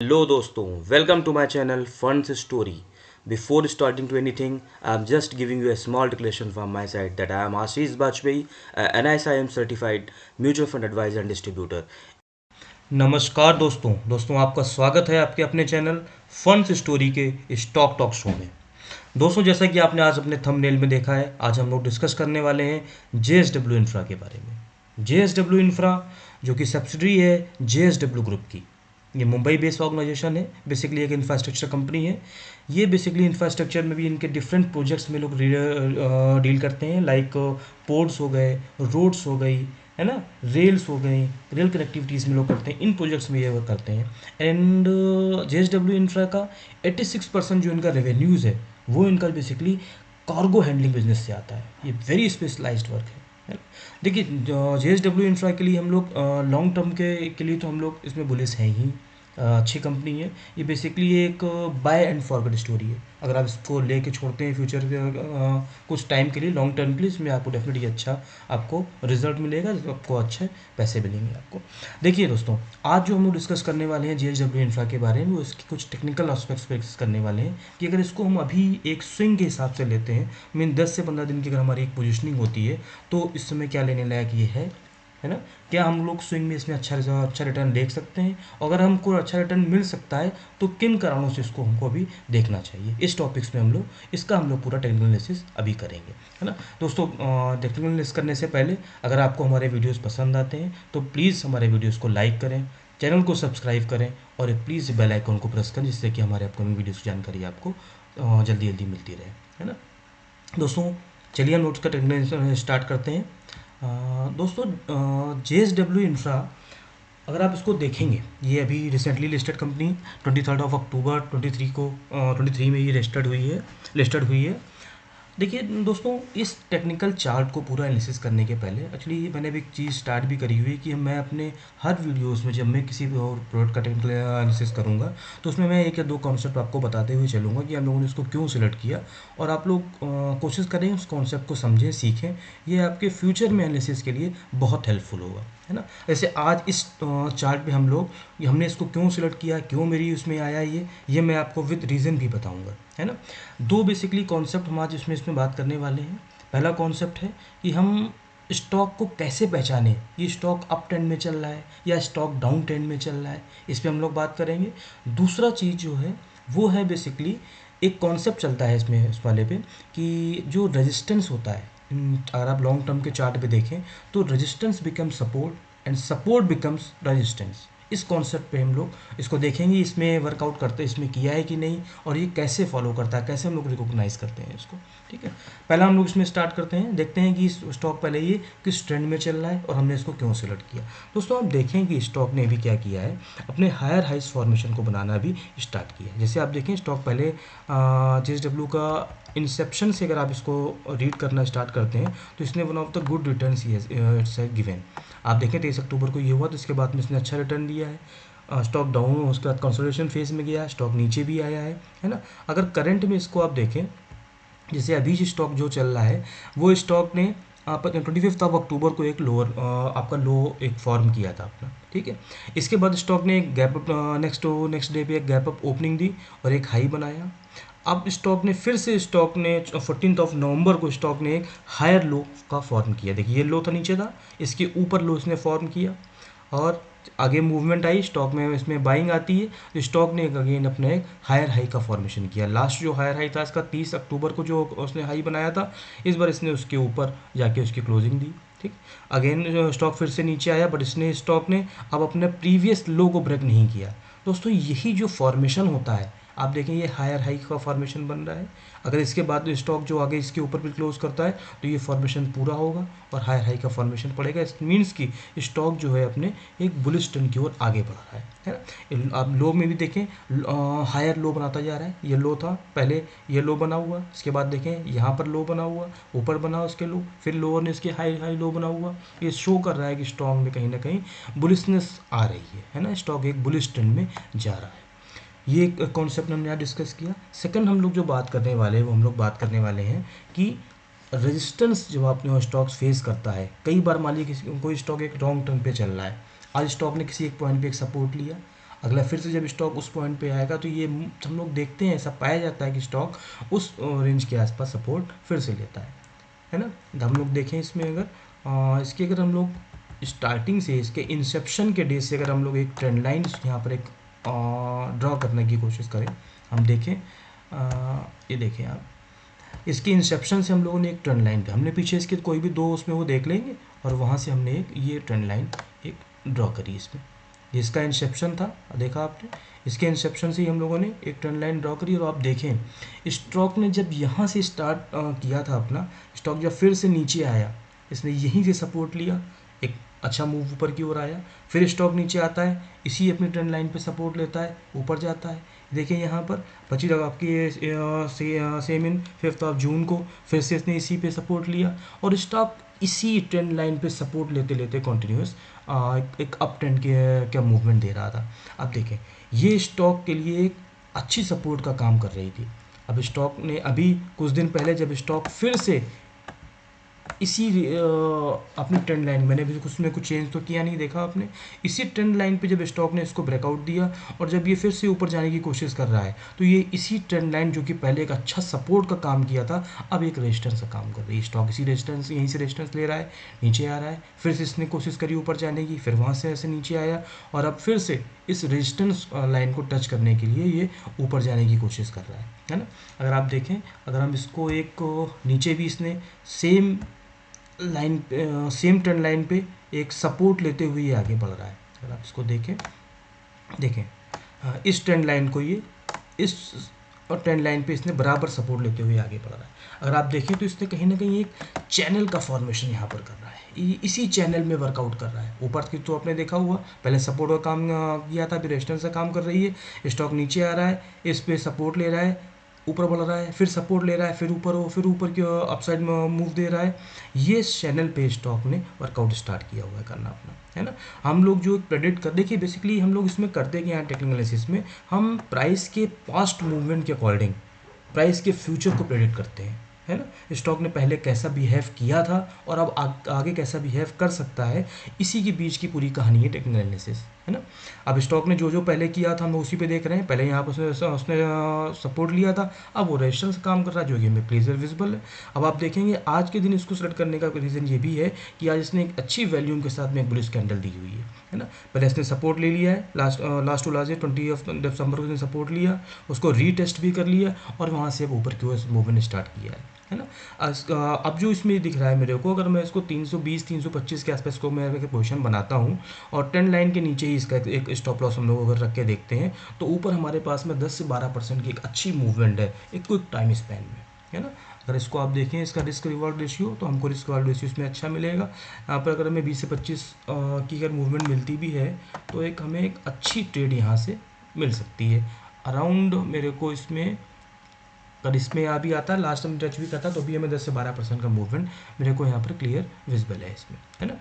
Hello दोस्तों, welcome to my channel Funds Story. Before starting to anything, I'm just giving you a small declaration from my side that I am Ashish Bajpayee, an NISIM certified mutual fund advisor and distributor. नमस्कार दोस्तों आपका स्वागत है आपके अपने channel funds story के stock talk show में। दोस्तों जैसा कि आपने आज अपने थंबनेल में देखा है, आज हम लोग डिस्कस करने वाले हैं जेएसडब्ल्यू इंफ्रा के बारे में। जेएसडब्ल्यू इंफ्रा जो कि सब्सिडरी है जेएसडब्ल्यू ग्रुप की, ये मुंबई बेस्ड ऑर्गेनाइजेशन है, बेसिकली एक इंफ्रास्ट्रक्चर कंपनी है। ये बेसिकली इंफ्रास्ट्रक्चर में भी इनके डिफरेंट प्रोजेक्ट्स में लोग डील करते हैं, लाइक पोर्ट्स हो गए, रोड्स हो गई, है ना, रेल्स हो गई, रेल कनेक्टिविटीज़ में लोग करते हैं, इन प्रोजेक्ट्स में ये वर्क करते हैं। एंड जेएसडब्ल्यू इंफ्रा का 86% जो इनका रेवेन्यूज़ है वो इनका बेसिकली कार्गो हैंडलिंग बिजनेस से आता है। ये वेरी स्पेशलाइज्ड वर्क है। देखिए जेएसडब्ल्यू इंफ्रा के लिए हम लोग लॉन्ग टर्म के लिए तो हम लोग इसमें बुलिश हैं ही। अच्छी कंपनी है। ये बेसिकली एक बाय एंड फॉरवर्ड स्टोरी है। अगर आप इसको लेके छोड़ते हैं फ्यूचर कुछ टाइम के लिए, लॉन्ग टर्म के लिए, इसमें आपको डेफिनेटली अच्छा आपको रिजल्ट मिलेगा, आपको अच्छे पैसे मिलेंगे आपको। देखिए दोस्तों, आज जो हम लोग डिस्कस करने वाले हैं जेएसडब्ल्यू इंफ्रा के बारे में, वो इसके कुछ टेक्निकल एस्पेक्ट्स पे डिस्कस करने वाले हैं कि अगर इसको हम अभी एक स्विंग के हिसाब से लेते हैं, मीन 10 से 15 दिन की अगर हमारी एक पोजिशनिंग होती है, तो इस समय क्या लेने लायक ये है ना। क्या हम लोग स्विंग में इसमें अच्छा रिटर्न देख सकते हैं? अगर हमको अच्छा रिटर्न मिल सकता है तो किन कारणों से इसको हमको अभी देखना चाहिए, इस टॉपिक्स में हम लोग पूरा टेक्निकल एनालिसिस अभी करेंगे, है ना। दोस्तों टेक्निकल एनालिसिस करने से पहले अगर आपको हमारे वीडियोस पसंद आते हैं तो प्लीज़ हमारे वीडियोस को लाइक करें, चैनल को सब्सक्राइब करें और प्लीज़ बेल आइकन को प्रेस करें, जिससे कि हमारे अपकमिंग वीडियोस की जानकारी आपको जल्दी जल्दी मिलती रहे, है ना। दोस्तों चलिए हम नोट्स का टेक्निकल स्टार्ट करते हैं। दोस्तों जेएसडब्ल्यू इंफ्रा, अगर आप इसको देखेंगे, ये अभी रिसेंटली लिस्टेड कंपनी 23 अक्टूबर 23 में ये लिस्टेड हुई है। देखिए दोस्तों, इस टेक्निकल चार्ट को पूरा एनालिसिस करने के पहले एक्चुअली मैंने अभी एक चीज़ स्टार्ट भी करी हुई है कि मैं अपने हर वीडियोस में जब मैं किसी भी और प्रोडक्ट का टेक्निकल एनालिसिस करूँगा तो उसमें मैं एक या दो कॉन्सेप्ट आपको बताते हुए चलूँगा कि हम लोगों ने इसको क्यों सिलेक्ट किया, और आप लोग कोशिश करें उस कॉन्सेप्ट को समझें, सीखें। ये आपके फ्यूचर में एनालिसिस के लिए बहुत हेल्पफुल होगा, है ना। जैसे आज इस चार्ट पे हमने इसको क्यों सिलेक्ट किया, क्यों मेरी उसमें आया, ये मैं आपको विद रीज़न भी बताऊंगा, है ना। दो बेसिकली कॉन्सेप्ट हम आज इसमें बात करने वाले हैं। पहला कॉन्सेप्ट है कि हम स्टॉक को कैसे पहचानें, ये स्टॉक अप ट्रेंड में चल रहा है या स्टॉक डाउन ट्रेंड में चल रहा है, इस पर हम लोग बात करेंगे। दूसरा चीज़ जो है वो है बेसिकली एक कॉन्सेप्ट चलता है इसमें, इस वाले पे, कि जो रेजिस्टेंस होता है, अगर आप लॉन्ग टर्म के चार्ट पे देखें तो resistance become support and support becomes resistance. इस कॉन्सेप्ट पे हम लोग इसको देखेंगे, इसमें वर्कआउट करते इसमें किया है कि नहीं, और ये कैसे फॉलो करता है, कैसे हम लोग रिकॉग्नाइज करते हैं इसको। ठीक है, पहला हम लोग इसमें स्टार्ट करते हैं, देखते हैं कि स्टॉक पहले ये किस ट्रेंड में चल रहा है और हमने इसको क्यों सिलेक्ट किया। दोस्तों आप देखें कि स्टॉक ने भी क्या किया है, अपने हायर हाइस फॉर्मेशन को बनाना भी स्टार्ट किया है। जैसे आप देखें स्टॉक पहले जेएसडब्ल्यू का इंसेप्शन से अगर आप इसको रीड करना स्टार्ट करते हैं तो इसने one of the good return it's given. आप देखें 23 अक्टूबर को ये हुआ, तो इसके बाद में इसने अच्छा रिटर्न दिया है। स्टॉक डाउन, उसके बाद कंसोलिडेशन फेज में गया, स्टॉक नीचे भी आया है ना। अगर करंट में इसको आप देखें, जैसे अभी जो स्टॉक जो चल रहा है, वो स्टॉक ने 25 अक्टूबर को एक लोअर आपका लो एक फॉर्म किया था अपना, ठीक है। इसके बाद स्टॉक ने एक गैप अप, नेक्स्ट डे पे एक गैप अप ओपनिंग दी और एक हाई बनाया। अब स्टॉक ने फिर से 14 नवंबर को स्टॉक ने एक हायर लो का फॉर्म किया। देखिए ये लो था, नीचे था, इसके ऊपर लो इसने फॉर्म किया और आगे मूवमेंट आई स्टॉक में, इसमें बाइंग आती है, तो स्टॉक ने अगेन अपने एक हायर हाई का फॉर्मेशन किया। लास्ट जो हायर हाई था इसका 30 अक्टूबर को जो उसने हाई बनाया था, इस बार इसने उसके ऊपर जाके उसकी क्लोजिंग दी। ठीक, अगेन जो स्टॉक फिर से नीचे आया, बट इसने स्टॉक ने अब अपने प्रीवियस लो को ब्रेक नहीं किया। दोस्तों यही जो फॉर्मेशन होता है, आप देखें ये हायर हाई का फॉर्मेशन बन रहा है। अगर इसके बाद स्टॉक जो आगे इसके ऊपर भी क्लोज करता है तो ये फॉर्मेशन पूरा होगा और हायर हाई का फॉर्मेशन पड़ेगा। इट मीन्स कि स्टॉक जो है अपने एक बुलिश ट्रेंड की ओर आगे बढ़ रहा है ना। आप लो में भी देखें, हायर लो बनाता जा रहा है। ये लो था पहले, ये लो बना हुआ, इसके बाद देखें यहाँ पर लो बना हुआ, ऊपर बना उसके लो, फिर लोअर ने इसके हाई हाई लो बना हुआ। ये शो कर रहा है कि स्टॉक में कहीं ना कहीं बुलिशनेस आ रही है ना, स्टॉक एक बुलिश ट्रेंड में जा रहा है। ये एक कॉन्सेप्ट हमने यहाँ डिस्कस किया। सेकंड हम लोग जो बात करने वाले हैं वो हम लोग बात करने वाले हैं कि रेजिस्टेंस जब आपने स्टॉक्स फेस करता है, कई बार मान लीजिए किसी कोई स्टॉक एक लॉन्ग टर्म पे चल रहा है, आज स्टॉक ने किसी एक पॉइंट पे एक सपोर्ट लिया, अगला फिर से जब स्टॉक उस पॉइंट पे आएगा तो ये हम लोग देखते हैं, ऐसा पाया जाता है कि स्टॉक उस रेंज के आसपास सपोर्ट फिर से लेता है ना। हम लोग देखें इसमें अगर इसके अगर हम लोग स्टार्टिंग से इसके इंसेप्शन के डेज से अगर हम लोग एक ट्रेंड लाइन यहाँ पर एक ड्रॉ करने की कोशिश करें, हम देखें ये देखें आप, इसके इंसेप्शन से हम लोगों ने एक ट्रेंड लाइन पे हमने पीछे इसके कोई भी दो उसमें वो देख लेंगे और वहाँ से हमने एक ये ट्रेंड लाइन एक ड्रॉ करी इसमें, जिसका इंसेप्शन था देखा आपने, इसके इंसेप्शन से ही हम लोगों ने एक ट्रेंड लाइन ड्रॉ करी। और आप देखें स्टॉक ने जब यहाँ से स्टार्ट किया था अपना, स्टॉक जब फिर से नीचे आया, इसने यहीं से सपोर्ट लिया, एक अच्छा मूव ऊपर की ओर आया, फिर स्टॉक नीचे आता है, इसी अपनी ट्रेंड लाइन पे सपोर्ट लेता है, ऊपर जाता है। देखिए यहाँ पर 25 आपकी सेम इन 5 जून को फिर से इसने इसी पे सपोर्ट लिया और स्टॉक इसी ट्रेंड लाइन पे सपोर्ट लेते लेते कॉन्टिन्यूस एक अप ट्रेंड के क्या मूवमेंट दे रहा था। अब देखें ये स्टॉक के लिए एक अच्छी सपोर्ट का काम कर रही थी। अब स्टॉक ने अभी कुछ दिन पहले जब स्टॉक फिर से इसी अपनी ट्रेंड लाइन, मैंने भी उसमें कुछ चेंज तो किया नहीं, देखा आपने, इसी ट्रेंड लाइन पे जब स्टॉक ने इसको ब्रेकआउट दिया और जब ये फिर से ऊपर जाने की कोशिश कर रहा है तो ये इसी ट्रेंड लाइन जो कि पहले एक अच्छा सपोर्ट का काम किया था अब एक रेजिस्टेंस का काम कर रही है। स्टॉक इसी रेजिस्टेंस यहीं से रेजिस्टेंस ले रहा है, नीचे आ रहा है, फिर से इसने कोशिश करी ऊपर जाने की, फिर वहाँ से ऐसे नीचे आया और अब फिर से इस रेजिस्टेंस लाइन को टच करने के लिए ये ऊपर जाने की कोशिश कर रहा है ना। अगर आप देखें, अगर हम इसको एक नीचे भी इसने same line same trend line पे एक सपोर्ट लेते हुए ये आगे बढ़ रहा है। अगर आप इसको देखें देखें इस ट्रेंड लाइन को ये इस ट्रेंड लाइन पे इसने बराबर सपोर्ट लेते हुए आगे बढ़ रहा है। अगर आप देखें तो इसने कहीं ना कहीं एक चैनल का फॉर्मेशन यहाँ पर कर रहा है, इसी चैनल में वर्कआउट कर रहा है। ऊपर की तो आपने देखा हुआ पहले सपोर्ट का काम किया था, अभी रेजिस्टेंस का काम कर रही है। स्टॉक नीचे आ रहा है, इस पे सपोर्ट ले रहा है, ऊपर बढ़ रहा है, फिर सपोर्ट ले रहा है, फिर ऊपर की अपसाइड में मूव दे रहा है। ये चैनल पे स्टॉक ने वर्कआउट स्टार्ट किया हुआ है करना अपना, है ना। हम लोग जो प्रेडिक्ट कर, देखिए बेसिकली हम लोग इसमें करते कि यहाँ टेक्निकल एनालिसिस में हम प्राइस के पास्ट मूवमेंट के अकॉर्डिंग प्राइस के फ्यूचर को प्रेडिक्ट करते हैं, है ना। स्टॉक ने पहले कैसा बिहेव किया था और अब आगे कैसा बिहेव कर सकता है, इसी के बीच की पूरी कहानी है टेक्निकल एनालिसिस, है ना। अब स्टॉक ने जो जो पहले किया था हम उसी पे देख रहे हैं। पहले यहाँ पर उसने सपोर्ट लिया था, अब वो रेजिस्टेंस काम कर रहा है जो कि हमें क्लियर विजिबल है। अब आप देखेंगे आज के दिन इसको सेलेक्ट करने का रीज़न ये भी है कि आज इसने एक अच्छी वैल्यूम के साथ में एक बुलिश कैंडल दी हुई है ना। पहले इसने सपोर्ट ले लिया है, लास्ट टू लास्ट 20 दिसंबर को इसने सपोर्ट लिया, उसको रीटेस्ट भी कर लिया और वहाँ से अब ऊपर की ओर मूवमेंट स्टार्ट किया है ना। अब जो इसमें दिख रहा है मेरे को, अगर मैं इसको 320 325 के आसपास को मैं पोजीशन बनाता हूँ और ट्रेंड लाइन के नीचे ही इसका एक स्टॉप लॉस हम लोग अगर रख के देखते हैं तो ऊपर हमारे पास में 10 से 12% की एक अच्छी मूवमेंट है एक क्विक टाइम स्पैन में, है ना। अगर इसको आप देखें इसका रिस्क रिवॉर्ड रेशियो तो हमको रिस्क रिवॉर्ड रेशियो इसमें अच्छा मिलेगा। यहाँ पर अगर हमें 20 से 25 की अगर मूवमेंट मिलती भी है तो एक हमें एक अच्छी ट्रेड यहाँ से मिल सकती है अराउंड मेरे को इसमें। अगर इसमें यहाँ भी आता है लास्ट टाइम टच भी करता तो भी हमें 10 से 12% का मूवमेंट मेरे को यहाँ पर क्लियर विजिबल है इसमें, है ना।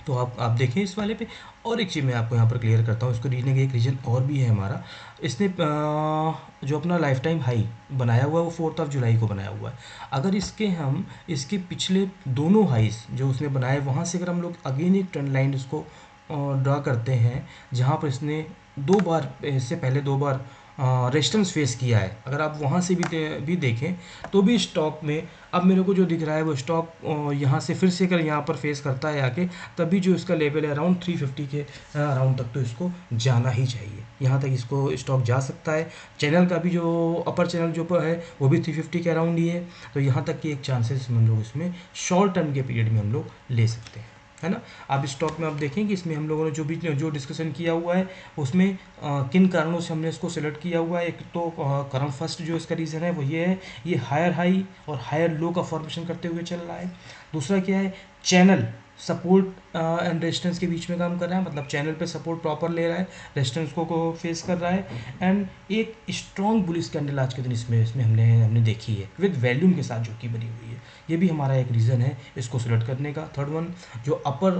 तो आप देखें इस वाले पे। और एक चीज़ मैं आपको यहाँ पर क्लियर करता हूँ, इसको रीजन का एक रीजन और भी है हमारा। इसने जो अपना लाइफ टाइम हाई बनाया हुआ है वो 4 जुलाई को बनाया हुआ है। अगर इसके पिछले दोनों हाइस जो उसने बनाए वहाँ से अगर हम लोग अगेन एक ट्रेंड लाइन इसको ड्रा करते हैं जहाँ पर इसने 2 बार, इससे पहले 2 बार रेजिस्टेंस फेस किया है, अगर आप वहाँ से भी देखें तो भी स्टॉक में अब मेरे को जो दिख रहा है वो स्टॉक यहाँ से फिर से अगर यहाँ पर फेस करता है आके तभी जो इसका लेवल है अराउंड 350 के अराउंड तक तो इसको जाना ही चाहिए, यहाँ तक इसको स्टॉक जा सकता है। चैनल का भी जो अपर चैनल जो है वो भी 350 के अराउंड ही है, तो यहाँ तक की एक चांसेस हम लोग इसमें शॉर्ट टर्म के पीरियड में हम लोग ले सकते हैं, है ना। अब स्टॉक में आप देखेंगे इसमें हम लोगों ने जो डिस्कशन किया हुआ है उसमें किन कारणों से हमने इसको सेलेक्ट किया हुआ है। एक तो कारण फर्स्ट जो इसका रीज़न है वो ये है, ये हायर हाई और हायर लो का फॉर्मेशन करते हुए चल रहा है। दूसरा क्या है, चैनल सपोर्ट एंड रेजिस्टेंस के बीच में काम कर रहा है, मतलब चैनल पे सपोर्ट प्रॉपर ले रहा है, रेजिस्टेंस को फेस कर रहा है एंड एक स्ट्रॉन्ग बुलिश कैंडल आज के दिन इसमें हमने देखी है विद वैल्यूम के साथ जो कि बनी हुई है। ये भी हमारा एक रीज़न है इसको सिलेक्ट करने का। थर्ड वन जो अपर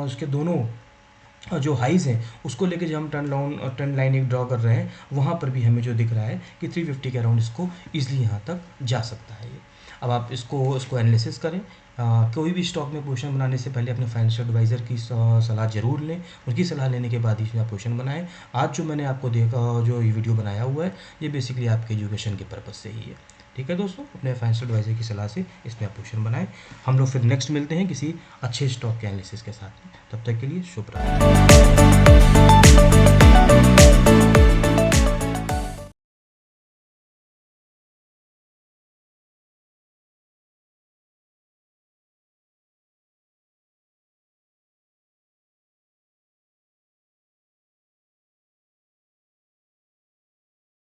उसके दोनों जो हाइज हैं उसको लेके जब हम ट्रेंड लाइन एक ड्रॉ कर रहे हैं वहाँ पर भी हमें जो दिख रहा है कि 350 के अराउंड इसको ईजिली यहाँ तक जा सकता है ये। अब आप इसको एनालिसिस करें, कोई भी स्टॉक में पोजीशन बनाने से पहले अपने फाइनेंशियल एडवाइज़र की सलाह ज़रूर लें। उनकी सलाह लेने के बाद ही इसमें आप पोजीशन बनाएँ। आज जो मैंने आपको जो ये वीडियो बनाया हुआ है, ये बेसिकली आपके एजुकेशन के पर्पज़ से ही है। ठीक है दोस्तों, अपने फाइनेंशियल एडवाइज़र की सलाह से इसमें आप पोजीशन बनाएँ। हम लोग फिर नेक्स्ट मिलते हैं किसी अच्छे स्टॉक के एनालिसिस के साथ में। तब तक के लिए शुभ रात्रि।